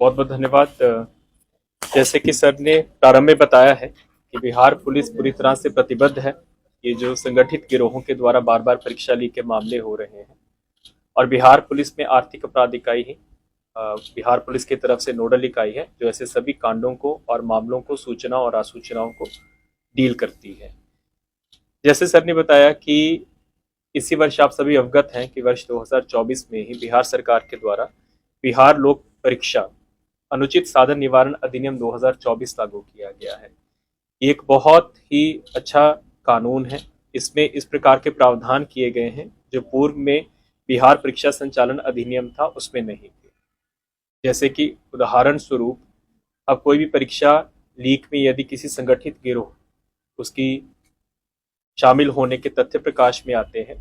बहुत बहुत धन्यवाद। जैसे कि सर ने प्रारंभ में बताया है कि बिहार पुलिस पूरी तरह से प्रतिबद्ध है। ये जो संगठित गिरोहों के द्वारा बार बार परीक्षा लीक के मामले हो रहे हैं और बिहार पुलिस में आर्थिक अपराध इकाई ही बिहार पुलिस की तरफ से नोडल इकाई है जो ऐसे सभी कांडों को और मामलों को सूचना और आसूचनाओं को डील करती है। जैसे सर ने बताया कि इसी वर्ष आप सभी अवगत हैं कि वर्ष 2024 में ही बिहार सरकार के द्वारा बिहार लोक परीक्षा अनुचित साधन निवारण अधिनियम 2024 लागू किया गया है। ये एक बहुत ही अच्छा कानून है। इसमें इस प्रकार के प्रावधान किए गए हैं जो पूर्व में बिहार परीक्षा संचालन अधिनियम था उसमें नहीं थे। जैसे कि उदाहरण स्वरूप अब कोई भी परीक्षा लीक में यदि किसी संगठित गिरोह उसकी शामिल होने के तथ्य प्रकाश में आते हैं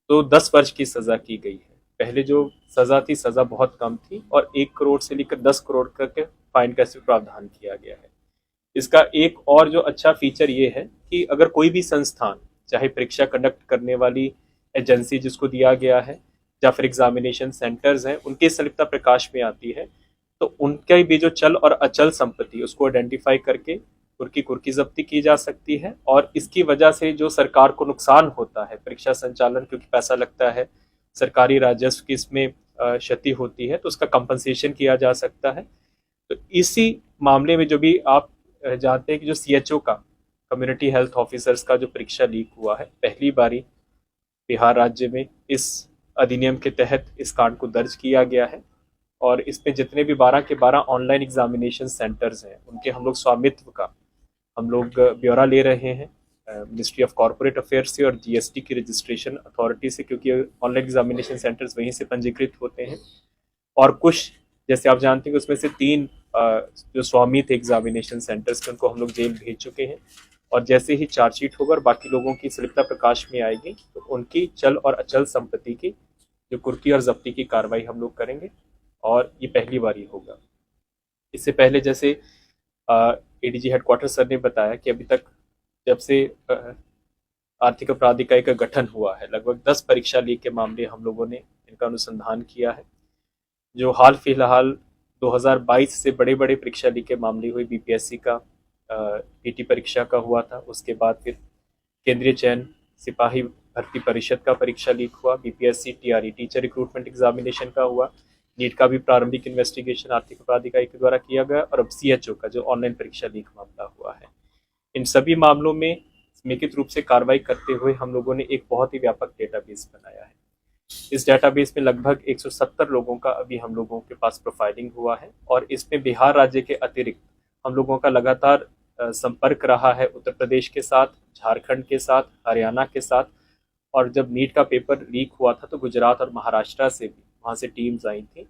तो 10 वर्ष की सजा की गई है। पहले जो सजा थी सजा बहुत कम थी और 1 करोड़ से लेकर 10 करोड़ तक फाइन का इस प्रावधान किया गया है। इसका एक और जो अच्छा फीचर ये है कि अगर कोई भी संस्थान चाहे परीक्षा कंडक्ट करने वाली एजेंसी जिसको दिया गया है या फिर एग्जामिनेशन सेंटर्स हैं उनकी संलिप्तता प्रकाश में आती है तो उनके भी जो चल और अचल संपत्ति उसको आइडेंटिफाई करके कुर्की कुर्की जब्ती की जा सकती है और इसकी वजह से जो सरकार को नुकसान होता है परीक्षा संचालन क्योंकि पैसा लगता है सरकारी राजस्व की इसमें क्षति होती है तो उसका कंपनसेशन किया जा सकता है। तो इसी मामले में जो भी आप जानते हैं कि जो सीएचओ का कम्युनिटी हेल्थ ऑफिसर्स का जो परीक्षा लीक हुआ है पहली बारी बिहार राज्य में इस अधिनियम के तहत इस कांड को दर्ज किया गया है और इसमें जितने भी 12 के 12 ऑनलाइन एग्जामिनेशन सेंटर्स हैं उनके हम लोग स्वामित्व का हम लोग ब्यौरा ले रहे हैं मिनिस्ट्री ऑफ कॉर्पोरेट अफेयर्स से और जीएसटी की रजिस्ट्रेशन अथॉरिटी से क्योंकि ऑनलाइन एग्जामिनेशन सेंटर्स वहीं से पंजीकृत होते हैं। और कुछ जैसे आप जानते हैं कि उसमें से 3 जो स्वामी थे एग्जामिनेशन सेंटर्स के उनको हम लोग जेल भेज चुके हैं और जैसे ही चार्जशीट होगा और बाकी लोगों की संलिप्तता प्रकाश में आएगी तो उनकी चल और अचल संपत्ति की जो कुर्की और जब्ती की कार्रवाई हम लोग करेंगे और ये पहली बारी होगा। इससे पहले जैसे एडीजी हेडक्वार्टर सर ने बताया कि अभी तक जब से आर्थिक अपराध इकाई का गठन हुआ है लगभग 10 परीक्षा लीक के मामले हम लोगों ने इनका अनुसंधान किया है। जो हाल फिलहाल 2022 से बड़े बड़े परीक्षा लीक के मामले हुए बीपीएससी का पीटी परीक्षा का हुआ था उसके बाद फिर केंद्रीय चयन सिपाही भर्ती परिषद का परीक्षा लीक हुआ BPSC TRE teacher recruitment examination का हुआ नीट का भी प्रारंभिक इन्वेस्टिगेशन आर्थिक अपराध इकाई के द्वारा किया गया और अब सीएचओ का जो ऑनलाइन परीक्षा लीक मामला हुआ है। इन सभी मामलों में समेकित रूप से कार्रवाई करते हुए हम लोगों ने एक बहुत ही व्यापक डेटाबेस बनाया है। इस डेटाबेस में लगभग 170 लोगों का अभी हम लोगों के पास प्रोफाइलिंग हुआ है और इसमें बिहार राज्य के अतिरिक्त हम लोगों का लगातार संपर्क रहा है उत्तर प्रदेश के साथ, झारखंड के साथ, हरियाणा के साथ और जब नीट का पेपर लीक हुआ था तो गुजरात और महाराष्ट्र से भी वहाँ से टीम्स आई थी।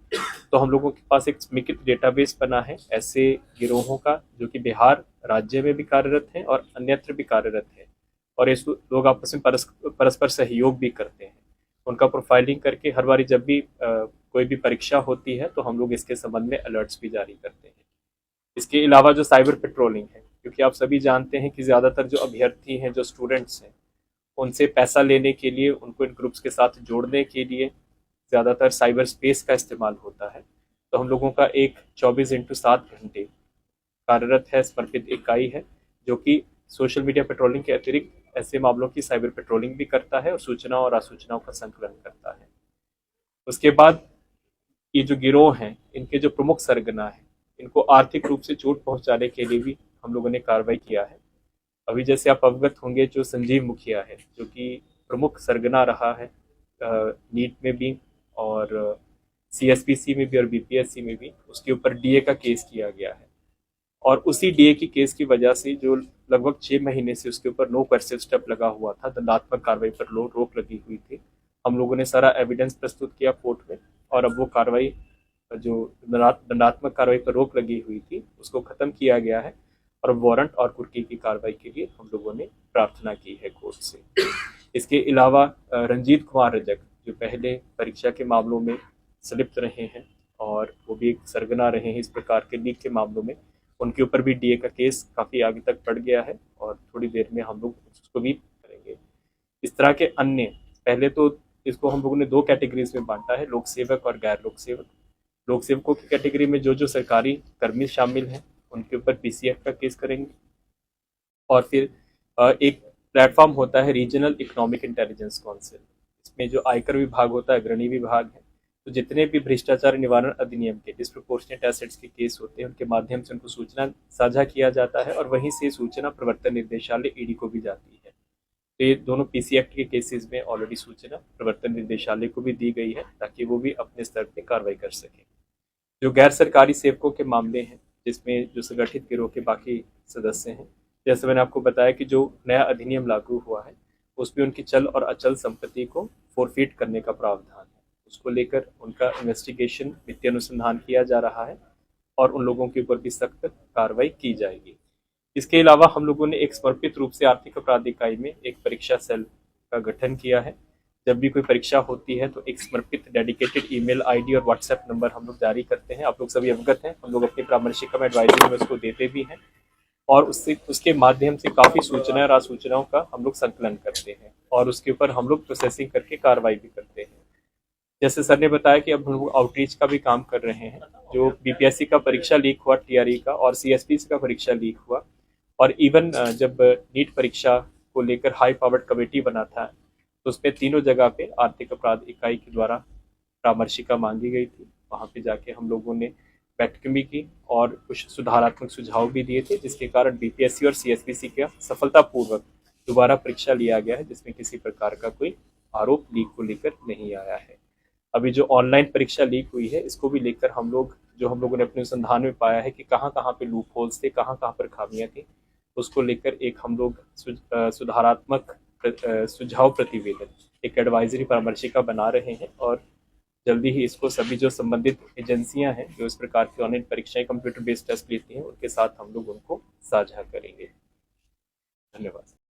तो हम लोगों के पास एक समेकित डेटाबेस बना है ऐसे गिरोहों का जो कि बिहार राज्य में भी कार्यरत हैं और अन्यत्र भी कार्यरत हैं और इस लोग आपस में परस्पर सहयोग भी करते हैं। उनका प्रोफाइलिंग करके हर बारी जब भी कोई भी परीक्षा होती है तो हम लोग इसके संबंध में अलर्ट्स भी जारी करते हैं। इसके अलावा जो साइबर पेट्रोलिंग है क्योंकि आप सभी जानते हैं कि ज़्यादातर जो अभ्यर्थी हैं जो स्टूडेंट्स हैं उनसे पैसा लेने के लिए उनको इन ग्रुप्स के साथ जोड़ने के लिए ज़्यादातर साइबर स्पेस का इस्तेमाल होता है। तो हम लोगों का एक 24x7 घंटे कार्यरत है समर्पित इकाई है जो कि सोशल मीडिया पेट्रोलिंग के अतिरिक्त ऐसे मामलों की साइबर पेट्रोलिंग भी करता है और सूचना और आसूचनाओं का संकलन करता है। उसके बाद ये जो गिरोह हैं इनके जो प्रमुख सरगना हैं इनको आर्थिक रूप से चोट पहुंचाने के लिए भी हम लोगों ने कार्रवाई किया है। अभी जैसे आप अवगत होंगे जो संजीव मुखिया है जो कि प्रमुख सरगना रहा है नीट में भी और सीएसपीसी में भी और बीपीएससी में भी उसके ऊपर डीए का केस किया गया है और उसी डीए की केस की वजह से जो लगभग 6 महीने से उसके ऊपर नो पर्सिव स्टेप लगा हुआ था दंडात्मक कार्रवाई पर रोक लगी हुई थी। हम लोगों ने सारा एविडेंस प्रस्तुत किया कोर्ट में और अब वो कार्रवाई जो दंडात्मक कार्रवाई पर रोक लगी हुई थी उसको खत्म किया गया है और वारंट और कुर्की की कार्रवाई के लिए हम लोगों ने प्रार्थना की है कोर्ट से। इसके अलावा रंजीत कुमार रजक जो पहले परीक्षा के मामलों में संलिप्त रहे हैं और वो भी एक सरगना रहे हैं इस प्रकार के लीक के मामलों में उनके ऊपर भी डीए का केस काफ़ी आगे तक बढ़ गया है और थोड़ी देर में हम लोग उसको भी करेंगे। इस तरह के अन्य पहले तो इसको हम लोगों ने 2 कैटेगरीज में बांटा है लोक सेवक और गैर लोक सेवक। लोक सेवकों की कैटेगरी में जो सरकारी कर्मी शामिल हैं उनके ऊपर पीसी एक्ट का केस करेंगे। और फिर एक प्लेटफॉर्म होता है रीजनल इकोनॉमिक इंटेलिजेंस काउंसिल, इसमें जो आयकर विभाग होता है अग्रणी विभाग है, तो जितने भी भ्रष्टाचार निवारण अधिनियम के डिस्प्रोपोर्शनेट एसेट्स के केस होते हैं उनके माध्यम से उनको सूचना साझा किया जाता है और वहीं से सूचना प्रवर्तन निर्देशालय ईडी को भी जाती है। तो ये दोनों पीसी एक्ट के केसेस में ऑलरेडी सूचना प्रवर्तन निर्देशालय को भी दी गई है ताकि वो भी अपने स्तर पर कार्रवाई कर सके। जो गैर सरकारी सेवकों के मामले हैं जिसमें जो संगठित गिरोह के बाकी सदस्य हैं, जैसे मैंने आपको बताया कि जो नया अधिनियम लागू हुआ है उसमें उनकी चल और अचल संपत्ति को फोरफीट करने का प्रावधान है, उसको लेकर उनका इन्वेस्टिगेशन वित्तीय अनुसंधान किया जा रहा है और उन लोगों के ऊपर भी सख्त कार्रवाई की जाएगी। इसके अलावा हम लोगों ने एक समर्पित रूप से आर्थिक अपराध इकाई में एक परीक्षा सेल का गठन किया है। जब भी कोई परीक्षा होती है तो एक समर्पित डेडिकेटेड ईमेल आईडी और व्हाट्सएप नंबर हम लोग जारी करते हैं। आप लोग सभी अवगत हैं, हम लोग अपनी परामर्शिका में एडवाइजरी में उसको देते भी हैं और उसके माध्यम से काफ़ी सूचनाएं और आसूचनाओं का हम लोग संकलन करते हैं और उसके ऊपर हम लोग प्रोसेसिंग करके कार्रवाई भी करते हैं। जैसे सर ने बताया कि अब हम लोग आउटरीच का भी काम कर रहे हैं। जो बीपीएससी का परीक्षा लीक हुआ, टीआरई का और सीएसपीसी का परीक्षा लीक हुआ और इवन जब नीट परीक्षा को लेकर हाई पावर्ड कमेटी बना था तो उसमें तीनों जगह पे आर्थिक अपराध इकाई के द्वारा परामर्शिका मांगी गई थी। वहाँ पे जाके हम लोगों ने बैठक भी की और कुछ सुधारात्मक सुझाव भी दिए थे, जिसके कारण बीपीएससी और सीएसपीसी का सफलतापूर्वक दोबारा परीक्षा लिया गया है, जिसमें किसी प्रकार का कोई आरोप लीक को लेकर नहीं आया है। अभी जो ऑनलाइन परीक्षा लीक हुई है इसको भी लेकर हम लोगों ने अपने अनुसंधान में पाया है कि कहाँ कहाँ पे लूप होल्स थे, कहाँ कहाँ पर खामियां थी, उसको लेकर एक हम लोग सुधारात्मक सुझाव प्रतिवेदन, एक एडवाइजरी परामर्शिका बना रहे हैं और जल्दी ही इसको सभी जो संबंधित एजेंसियां हैं जो इस प्रकार की ऑनलाइन परीक्षाएं कंप्यूटर बेस्ड टेस्ट लेती हैं उनके साथ हम लोग उनको साझा करेंगे। धन्यवाद।